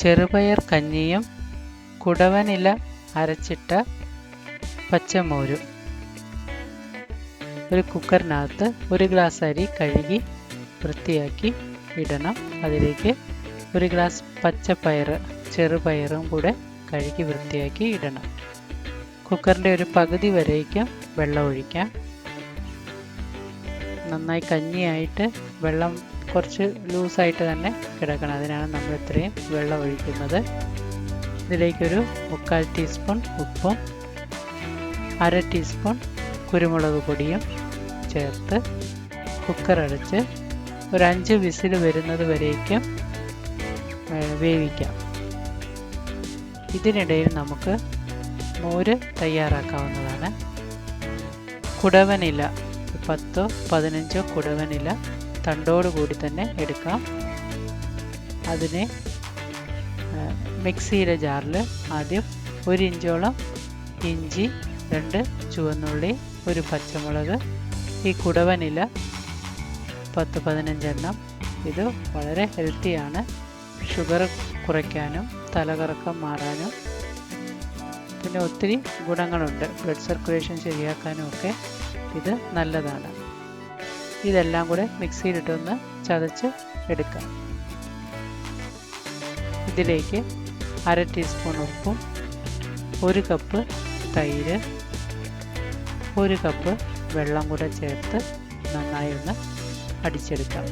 ചെറുപയർ കഞ്ഞിയും കുടവനില അരച്ചിട്ട പച്ചമോരും. ഒരു കുക്കറിനകത്ത് 1 ഗ്ലാസ് അരി കഴുകി വൃത്തിയാക്കി ഇടണം. അതിലേക്ക് 1 ഗ്ലാസ് പച്ചപ്പയർ, ചെറുപയറും കൂടെ കഴുകി വൃത്തിയാക്കി ഇടണം. കുക്കറിൻ്റെ ഒരു പകുതി വരേക്കും വെള്ളം ഒഴിക്കാം. നന്നായി കഞ്ഞിയായിട്ട് വെള്ളം കുറച്ച് ലൂസായിട്ട് തന്നെ കിടക്കണം. അതിനാണ് നമ്മൾ ഇത്രയും വെള്ളം ഒഴിക്കുന്നത്. ഇതിലേക്കൊരു 1/4 ടീസ്പൂൺ ഉപ്പും 1/2 ടീസ്പൂൺ കുരുമുളക് പൊടിയും ചേർത്ത് കുക്കർ അടച്ച് ഒരു 5 വിസിൽ വരുന്നത് വരേക്കും വേവിക്കാം. ഇതിനിടയിൽ നമുക്ക് മോര് തയ്യാറാക്കാവുന്നതാണ്. കുടവനില 10 15 കുടവനില തണ്ടോടുകൂടി തന്നെ എടുക്കാം. അതിനെ മിക്സിയിലെ ജാറിൽ ആദ്യം 1 ഇഞ്ചോളം ഇഞ്ചി, 2 ചുവന്നുള്ളി, 1 പച്ചമുളക്, ഈ കുടവനില 10-15 എണ്ണം. ഇത് വളരെ ഹെൽത്തിയാണ്. ഷുഗർ കുറയ്ക്കാനും തലകറക്കം മാറാനും പിന്നെ ഒത്തിരി ഗുണങ്ങളുണ്ട്. ബ്ലഡ് സർക്കുലേഷൻ ശരിയാക്കാനും ഒക്കെ ഇത് നല്ലതാണ്. ഇതെല്ലാം കൂടെ മിക്സിയിലിട്ടൊന്ന് ചതച്ച് എടുക്കാം. ഇതിലേക്ക് 1/2 ടീസ്പൂൺ ഉപ്പും 1 കപ്പ് തൈര്, 1 കപ്പ് വെള്ളം കൂടെ ചേർത്ത് നന്നായി ഒന്ന് അടിച്ചെടുക്കാം.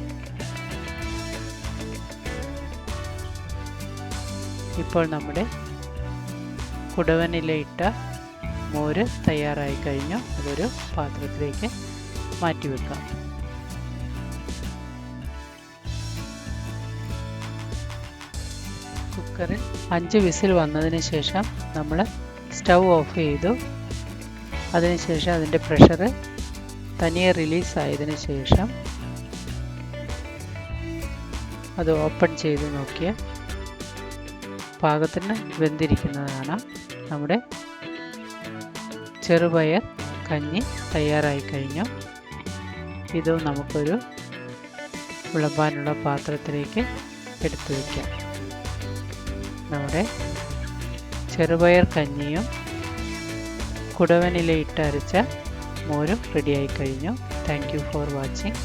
ഇപ്പോൾ നമ്മുടെ കുടവനിലയിട്ട മോര് തയ്യാറായി കഴിഞ്ഞു. അതൊരു പാത്രത്തിലേക്ക് മാറ്റി വെക്കാം. കുക്കറിൽ 5 വിസിൽ വന്നതിന് ശേഷം നമ്മൾ സ്റ്റൗ ഓഫ് ചെയ്തു. അതിനുശേഷം അതിൻ്റെ പ്രഷർ തനിയെ റിലീസായതിനു ശേഷം അത് ഓപ്പൺ ചെയ്ത് നോക്കിയ പാകത്തിന് വെന്തിരിക്കുന്നതാണ്. നമ്മുടെ ചെറുപയർ കഞ്ഞി തയ്യാറായി കഴിഞ്ഞു. ഇത് നമുക്കൊരു വിളമ്പാനുള്ള പാത്രത്തിലേക്ക് എടുത്തു വയ്ക്കാം. നമ്മുടെ ചെറുപയർ കഞ്ഞിയും കുടവനിലയിട്ട് അരച്ച മോരും റെഡിയായി കഴിഞ്ഞു. Thank you for watching.